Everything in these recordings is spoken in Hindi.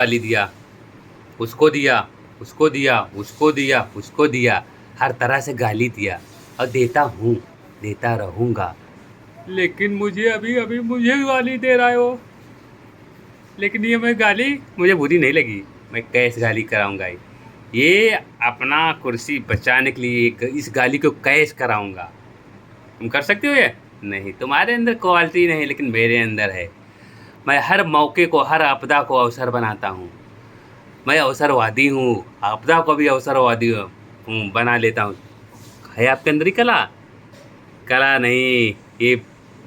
गाली दिया, उसको दिया, उसको दिया, उसको दिया, उसको दिया, हर तरह से गाली दिया और देता हूँ, देता रहूँगा। लेकिन मुझे अभी मुझे गाली दे रहा है वो। लेकिन ये मैं गाली मुझे बुरी नहीं लगी, मैं कैश गाली कराऊँगा। ये अपना कुर्सी बचाने के लिए इस गाली को कैश कराऊँगा। तुम कर सकते हो ये? नहीं, तुम्हारे अंदर क्वालिटी नहीं लेकिन मेरे अंदर है। मैं हर मौके को, हर आपदा को अवसर बनाता हूँ। मैं अवसरवादी हूँ, आपदा को भी अवसरवादी हूँ, बना लेता हूँ। है आपके अंदर ही कला? कला नहीं, ये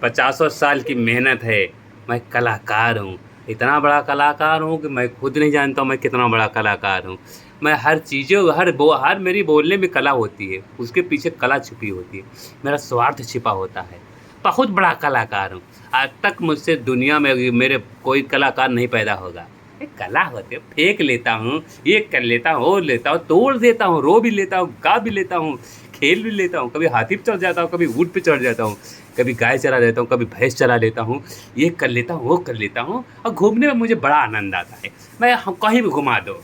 पचासों साल की मेहनत है। मैं कलाकार हूँ, इतना बड़ा कलाकार हूँ कि मैं खुद नहीं जानता हूँ मैं कितना बड़ा कलाकार हूँ। मैं हर चीज़ों हर मेरी बोलने में कला होती है, उसके पीछे कला छुपी होती है, मेरा स्वार्थ छिपा होता है। बहुत बड़ा कलाकार हूँ। आज तक मुझसे दुनिया में मेरे कोई कलाकार नहीं पैदा होगा। ये कला होती है, फेंक लेता हूँ, ये कर लेता हूँ, वो लेता हूँ, तोड़ देता हूँ, रो भी लेता हूँ, गा भी लेता हूँ, खेल भी लेता हूँ, कभी हाथी पे चढ़ जाता हूँ, कभी ऊँट पे चढ़ जाता हूँ, कभी गाय चरा लेता हूँ, कभी भैंस चरा लेता हूँ, ये कर लेता हूँ, वो कर लेता हूँ और घूमने में मुझे बड़ा आनंद आता है। मैं कहीं भी घुमा दो,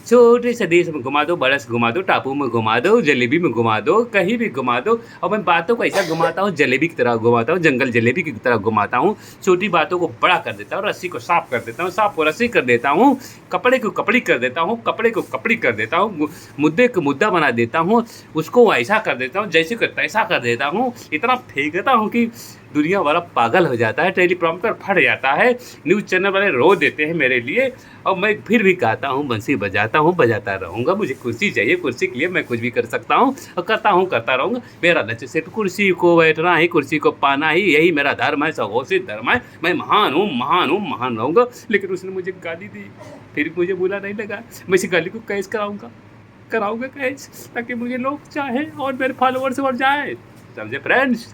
छोटे से देश में घुमा दो, बड़ा से घुमा दो, टापू में घुमा दो, जलेबी में घुमा दो, कहीं भी घुमा दो और मैं बातों को ऐसा घुमाता हूँ, जलेबी की तरह घुमाता हूँ, जंगल जलेबी की तरह घुमाता हूँ। छोटी बातों को बड़ा कर देता हूँ, रस्सी को साफ कर देता हूँ, साफ को रस्सी कर देता हूँ, कपड़े को कपड़ी कर देता हूँ, कपड़े को कपड़ी कर देता हूँ, मुद्दे को मुद्दा बना देता हूँ, उसको ऐसा कर देता हूँ, जैसे को तैसा कर देता हूँ। इतना फेंकता हूँ कि दुनिया वाला पागल हो जाता है, टेलीप्रॉम्प्टर फट जाता है, न्यूज़ चैनल वाले रो देते हैं मेरे लिए और मैं फिर भी गाता हूँ, बंसी बजाता हूँ, बजाता रहूँगा। मुझे कुर्सी चाहिए, कुर्सी के लिए मैं कुछ भी कर सकता हूँ और करता रहूँगा। मेरा लक्ष्य सिर्फ कुर्सी को बैठना ही, कुर्सी को पाना ही, यही मेरा धर्म है, सघोषित धर्म है। मैं महान हूँ, महान हूँ, महान रहूँगा। लेकिन उसने मुझे गाली दी, फिर मुझे बुरा नहीं लगा। मैं इस गाली को कैश कराऊँगा कैश, ताकि मुझे लोग चाहें और मेरे फॉलोअर्स बढ़ जाए। समझे फ्रेंड्स?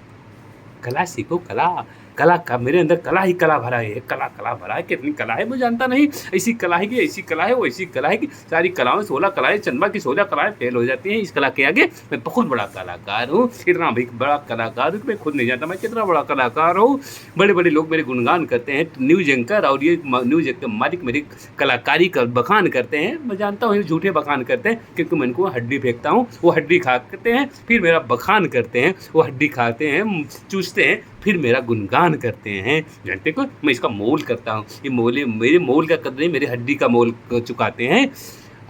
कला सीखो, कला कला का मेरे अंदर कला ही कला भरा है, कला भरा है। कितनी कला है मैं जानता नहीं। ऐसी कला है कि ऐसी कला है, वैसी कला है कि सारी कलाओं 16 कलाएं, चंबा की 16 कलाएं फेल हो जाती हैं। इस कला के आगे मैं बहुत बड़ा कलाकार हूँ, इतना भी बड़ा कलाकार हूँ कि मैं खुद नहीं जानता मैं कितना बड़ा कलाकार हूँ। बड़े बड़े लोग मेरे गुणगान करते हैं, न्यूज़ एंकर, और ये न्यूज़ एंकर मालिक मेरी कलाकारी का बखान करते हैं। मैं जानता हूँ ये झूठे बखान करते हैं, क्योंकि मैं इनको हड्डी फेंकता हूँ, वो हड्डी खाते हैं, फिर मेरा बखान करते हैं, वो हड्डी खाते हैं, चूसते हैं, फिर मेरा गुणगान करते हैं। जानते को मैं इसका मोल करता हूँ, ये मोल मेरे मोल का कदर नहीं, मेरी हड्डी का मोल चुकाते हैं।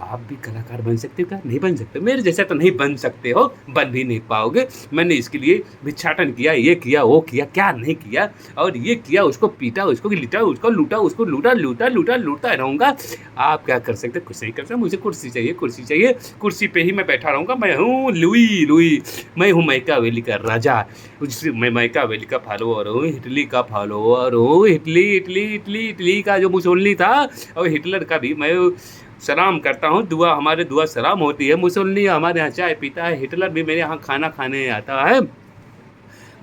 आप भी कलाकार बन सकते हो क्या? नहीं बन सकते। मेरे जैसा तो नहीं बन सकते हो, बन भी नहीं पाओगे। मैंने इसके लिए भिक्षाटन किया, ये किया, वो किया, क्या नहीं किया, और ये किया, उसको पीटा, उसको लिटा, उसको लूटा, उसको लूटता रहूँगा। आप क्या कर सकते? कुछ नहीं कर सकते। मुझे कुर्सी चाहिए, कुर्सी चाहिए, कुर्सी पे ही मैं बैठा रहूँगा। मैं हूँ लुई, मैं हूँ मैकियावेली का राजा। मैं मैकियावेली का फॉलोअर हूँ, हिटली का फॉलोअर हूँ। हिटली का जो मुसोलिनी था, और हिटलर का भी मैं सलाम करता हूँ। हमारे दुआ सलाम होती है। मुसोलिनी हमारे यहाँ चाय पीता है, हिटलर भी मेरे यहाँ खाना खाने आता है।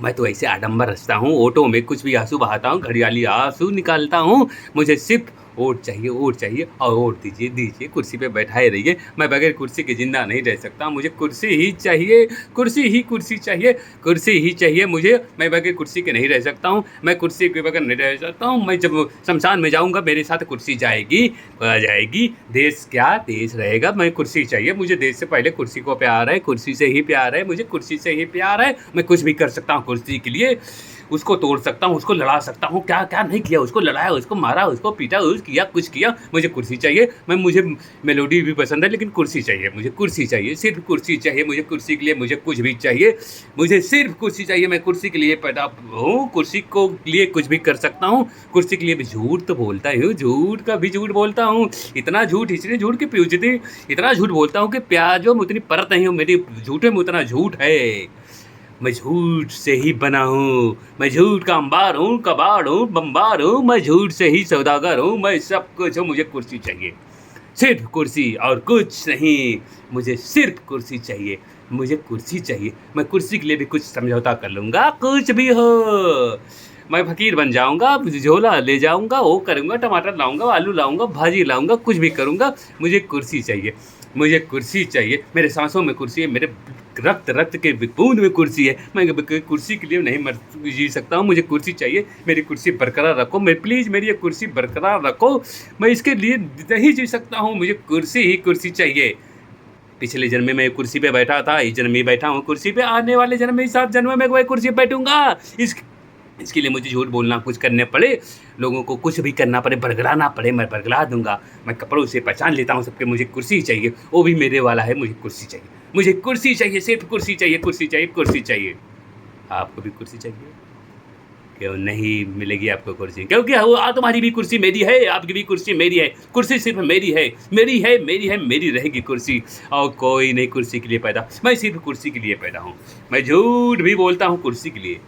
मैं तो ऐसे आडंबर रचता हूँ, ओटों में कुछ भी आंसू बहाता हूँ, घड़ियाली आंसू निकालता हूँ। मुझे सिर्फ वोट चाहिए और वोट दीजिए, कुर्सी पे बैठाए रहिए। मैं बगैर कुर्सी के जिंदा नहीं रह सकता, मुझे कुर्सी ही चाहिए, कुर्सी ही चाहिए मुझे। मैं बगैर कुर्सी के नहीं रह सकता हूँ, मैं कुर्सी के बगैर नहीं रह सकता हूँ। मैं जब शमशान में जाऊँगा मेरे साथ कुर्सी जाएगी, आ जाएगी। देश क्या देश रहेगा। मैं कुर्सी चाहिए, मुझे देश से पहले कुर्सी को प्यार है, कुर्सी से ही प्यार है, मुझे कुर्सी से ही प्यार है। मैं कुछ भी कर सकता हूँ कुर्सी के लिए, उसको तोड़ सकता हूँ, उसको लड़ा सकता हूँ। क्या क्या नहीं किया, उसको लड़ाया, उसको मारा, उसको पीटा, किया, कुछ किया। मुझे कुर्सी चाहिए। मुझे मेलोडी भी पसंद है, लेकिन कुर्सी चाहिए, मुझे कुर्सी चाहिए, सिर्फ कुर्सी चाहिए। मुझे कुर्सी के लिए मुझे कुछ भी चाहिए, मुझे सिर्फ कुर्सी चाहिए। मैं कुर्सी के लिए पैदा हूँ, कुर्सी को लिए कुछ भी कर सकता हूँ। कुर्सी के लिए भी झूठ तो बोलता ही हूँ, झूठ का भी झूठ बोलता हूँ। इतना झूठ, इसलिए झूठ की प्यूजती, इतना झूठ बोलता हूँ कि प्याजों में उतनी परत नहीं हो, मेरी झूठे में उतना झूठ है। मैं झूठ से ही बना हूँ, मैं झूठ का अंबार हूँ, कबाड़ हूँ, बम्बार हूँ। मैं झूठ से ही सौदागर हूँ, मैं सब कुछ हूँ। मुझे कुर्सी चाहिए, सिर्फ कुर्सी और कुछ नहीं। मुझे सिर्फ कुर्सी चाहिए, मुझे कुर्सी चाहिए। मैं कुर्सी के लिए भी कुछ समझौता कर लूँगा, कुछ भी हो। मैं फ़कीर बन जाऊँगा, झोला ले जाऊँगा, वो करूँगा, टमाटर लाऊँगा, आलू लाऊँगा, भाजी लाऊँगा, कुछ भी करूँगा। मुझे कुर्सी चाहिए, मुझे कुर्सी चाहिए। मेरे सांसों में कुर्सी है, मेरे रक्त रक्त के बूंद में कुर्सी है। मैं कुर्सी के लिए नहीं मर जी सकता हूँ, मुझे कुर्सी चाहिए। मेरी कुर्सी बरकरार रखो, मैं प्लीज़ मेरी ये कुर्सी बरकरार रखो। मैं इसके लिए नहीं जी सकता हूँ, मुझे कुर्सी ही कुर्सी चाहिए। पिछले जन्म में मैं कुर्सी पे बैठा था, इस जन्म में बैठा हूँ कुर्सी पे, आने वाले जन्म में 7 जन्म में मैं कुर्सी पे बैठूंगा। इसके लिए मुझे झूठ बोलना कुछ करने पड़े, लोगों को कुछ भी करना पड़े, बरगलाना पड़े, मैं बरगला दूंगा। मैं कपड़ों से पहचान लेता हूँ सबके, मुझे कुर्सी चाहिए, वो भी मेरे वाला है। मुझे कुर्सी चाहिए, मुझे कुर्सी चाहिए, सिर्फ कुर्सी चाहिए, कुर्सी चाहिए, कुर्सी चाहिए। आपको भी कुर्सी चाहिए? क्यों नहीं मिलेगी आपको कुर्सी? क्योंकि तुम्हारी भी कुर्सी मेरी है, आपकी भी कुर्सी मेरी है। कुर्सी सिर्फ मेरी है, मेरी है, मेरी है, मेरी रहेगी कुर्सी। और कोई नहीं कुर्सी के लिए पैदा, मैं सिर्फ कुर्सी के लिए पैदा हूँ। मैं झूठ भी बोलता हूँ कुर्सी के लिए।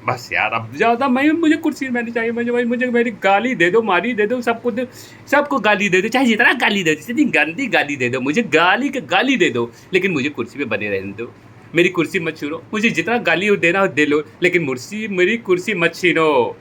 बस यार, अब ज़्यादा मुझे कुर्सी मैंने चाहिए। मुझे मेरी गाली दे दो, मारी दे दो, सबको गाली दे दो, चाहे जितना गाली दे दो, जितनी गंदी गाली दे दो, मुझे गाली दे दो, लेकिन मुझे कुर्सी पे बने रहने दो। मेरी कुर्सी मत छीनो, मुझे जितना गाली देना हो दे लो, लेकिन मेरी कुर्सी मत छीनो।